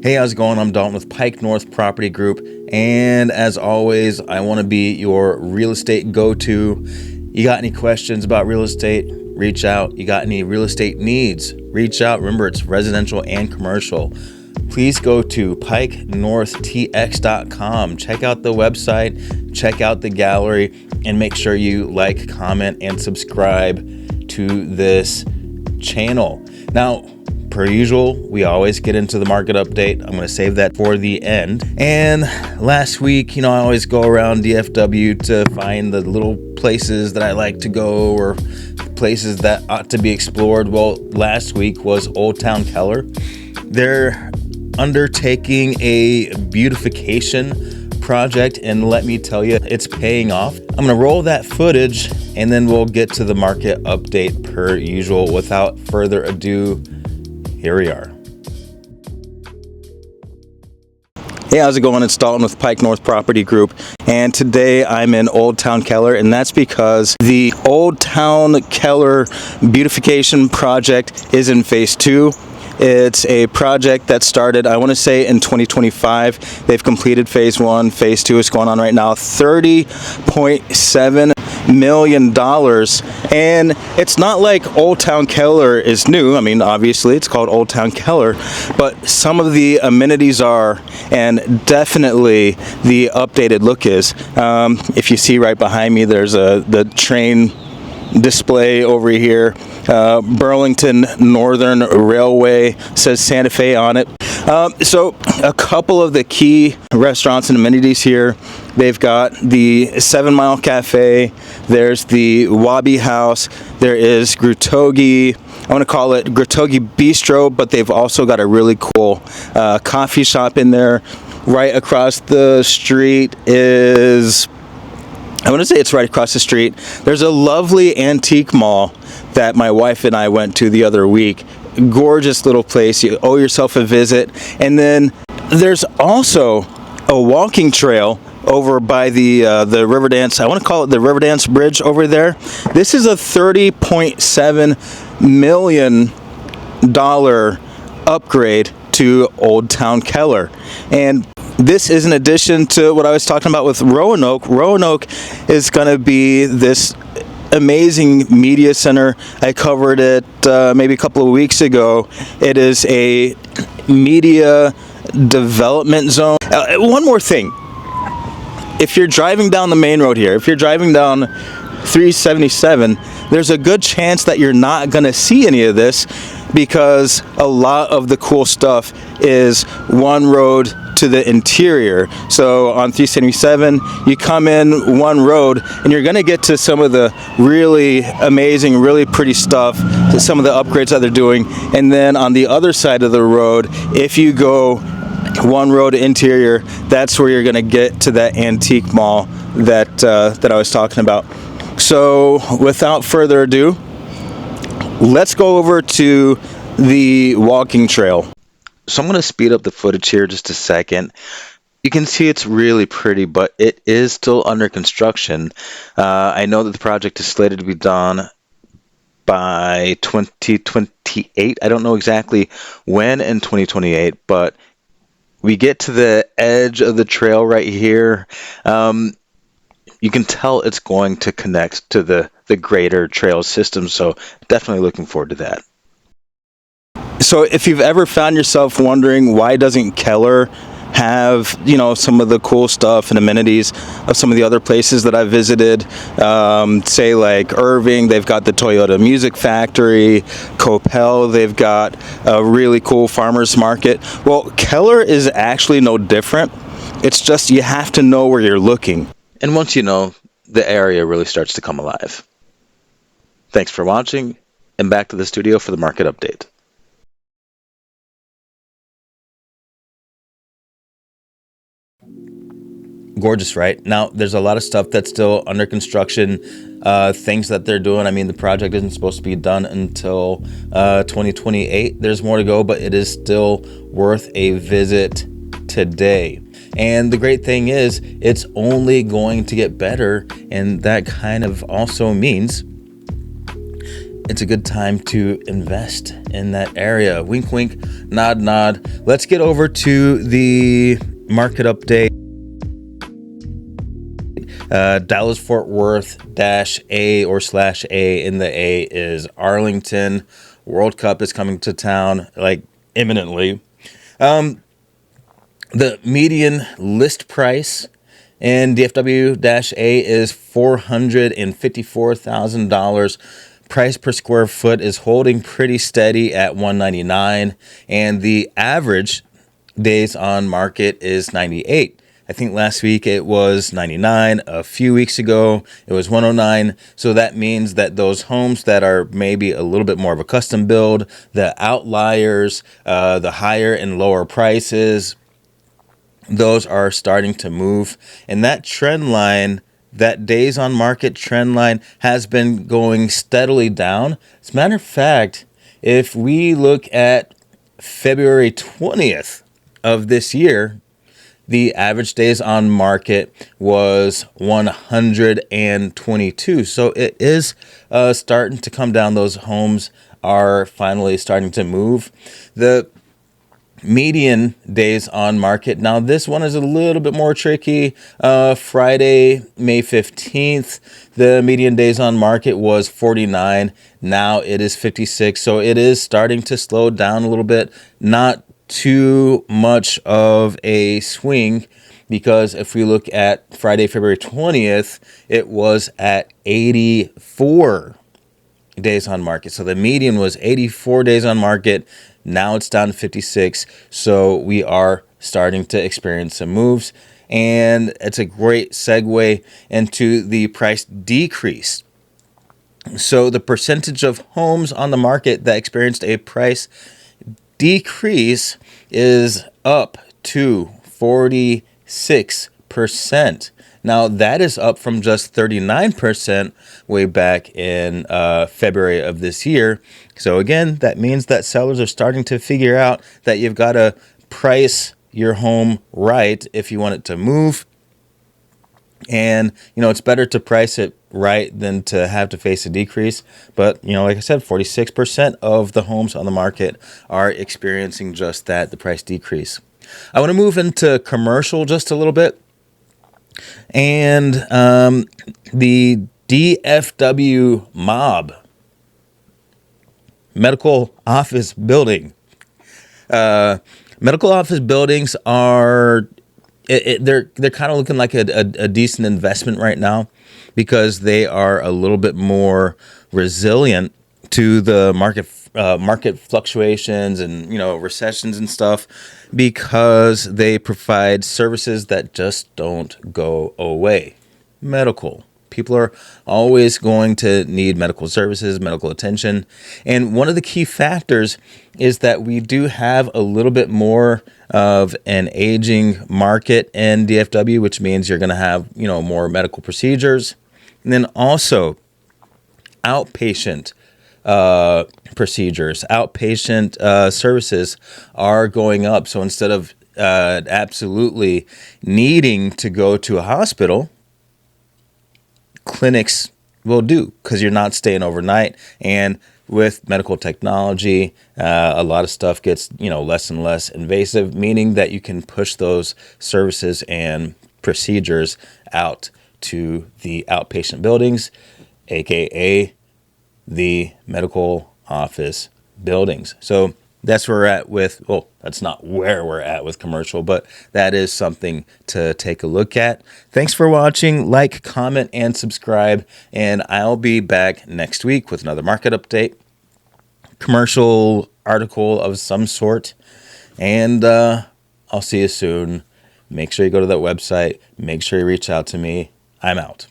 Hey, how's it going? I'm Dalton with Pike North Property Group, and as always, I want to be your real estate go-to. You got any questions about real estate? Reach out. You got any real estate needs? Reach out. Remember, it's residential and commercial. Please go to pikenorthtx.com. Check out the website, check out the gallery, and make sure you like, comment, and subscribe to this channel. Now, per usual, we always get into the market update. I'm going to save that for the end. And last week, I always go around DFW to find the little places that I like to go or places that ought to be explored. Well, last week was Old Town Keller. They're undertaking a beautification project, and let me tell you, it's paying off. I'm going to roll that footage and then we'll get to the market update per usual. Without further ado, here we are. Hey, how's it going? It's Dalton with Pike North Property Group, and today I'm in Old Town Keller, and that's because the Old Town Keller beautification project is in phase 2. It's a project that started, I want to say, in 2025. They've completed phase 1. Phase 2 is going on right now. $30.7 million. And it's not like Old Town Keller is new. I mean, obviously, it's called Old Town Keller. But some of the amenities are, and definitely the updated look is. If you see right behind me, there's the train display over here. Burlington Northern Railway says Santa Fe on it. So a couple of the key restaurants and amenities here. They've got the 7 Mile Cafe. There's the Wabi House. There is Grutogi. I want to call it Grutogi Bistro, but they've also got a really cool coffee shop in there. Right across the street is, I want to say it's right across the street. There's a lovely antique mall that my wife and I went to the other week. Gorgeous little place. You owe yourself a visit. And then there's also a walking trail over by the Riverdance. I want to call it the Riverdance Bridge over there. This is a $30.7 million upgrade to Old Town Keller. And this is in addition to what I was talking about with Roanoke. Roanoke is going to be this amazing media center. I covered it maybe a couple of weeks ago. It is a media development zone. One more thing. If you're driving down the main road here, if you're driving down 377, there's a good chance that you're not going to see any of this because a lot of the cool stuff is one road to the interior. So on 377, you come in one road and you're going to get to some of the really amazing, really pretty stuff, some of the upgrades that they're doing. And then on the other side of the road, if you go one road interior, that's where you're going to get to that antique mall that I was talking about. So without further ado, let's go over to the walking trail. So I'm going to speed up the footage here just a second. You can see it's really pretty, but it is still under construction. I know that the project is slated to be done by 2028. I don't know exactly when in 2028, but we get to the edge of the trail right here. You can tell it's going to connect to the greater trail system, so definitely looking forward to that. So if you've ever found yourself wondering why doesn't Keller have, some of the cool stuff and amenities of some of the other places that I've visited, say like Irving, they've got the Toyota Music Factory, Coppell, they've got a really cool farmers market. Well, Keller is actually no different. It's just you have to know where you're looking. And once you know, the area really starts to come alive. Thanks for watching, and back to the studio for the market update. Gorgeous, right? Now, there's a lot of stuff that's still under construction, things that they're doing. I mean, the project isn't supposed to be done until 2028. There's more to go, but it is still worth a visit today. And the great thing is, it's only going to get better, and that kind of also means it's a good time to invest in that area. Wink, wink, nod, nod. Let's get over to the market update. Dallas Fort Worth -A or /A, in the A is Arlington. World Cup is coming to town like imminently. The median list price in DFW -A is $454,000. Price per square foot is holding pretty steady at $199, and the average days on market is 98. I think last week it was 99. A few weeks ago, it was 109. So that means that those homes that are maybe a little bit more of a custom build, the outliers, the higher and lower prices, those are starting to move. And that trend line, that days on market trend line, has been going steadily down. As a matter of fact, if we look at February 20th of this year, the average days on market was 122. So it is starting to come down. Those homes are finally starting to move. The median days on market, now this one is a little bit more tricky. Friday, May 15th, the median days on market was 49. Now it is 56. So it is starting to slow down a little bit. Not too much of a swing, because if we look at Friday, February 20th, it was at 84 days on market. So the median was 84 days on market. Now it's down to 56. So we are starting to experience some moves, and it's a great segue into the price decrease. So the percentage of homes on the market that experienced a price decrease is up to 46%. Now that is up from just 39% way back in February of this year. So again, that means that sellers are starting to figure out that you've got to price your home right if you want it to move. And, it's better to price it right than to have to face a decrease. But, like I said, 46% of the homes on the market are experiencing just that, the price decrease. I want to move into commercial just a little bit. And the DFW mob, medical office building. Medical office buildings are... they're kind of looking like a decent investment right now, because they are a little bit more resilient to the market fluctuations and recessions and stuff, because they provide services that just don't go away. Medical. People are always going to need medical services, medical attention. And one of the key factors is that we do have a little bit more of an aging market in DFW, which means you're going to have, more medical procedures. And then also outpatient procedures, outpatient services are going up. So instead of absolutely needing to go to a hospital, clinics will do, because you're not staying overnight. And with medical technology, a lot of stuff gets less and less invasive, meaning that you can push those services and procedures out to the outpatient buildings, aka the medical office buildings. So that's where we're at with, well, that's not where we're at with commercial, but that is something to take a look at. Thanks for watching. Like, comment, and subscribe, and I'll be back next week with another market update, commercial article of some sort, and I'll see you soon. Make sure you go to that website. Make sure you reach out to me. I'm out.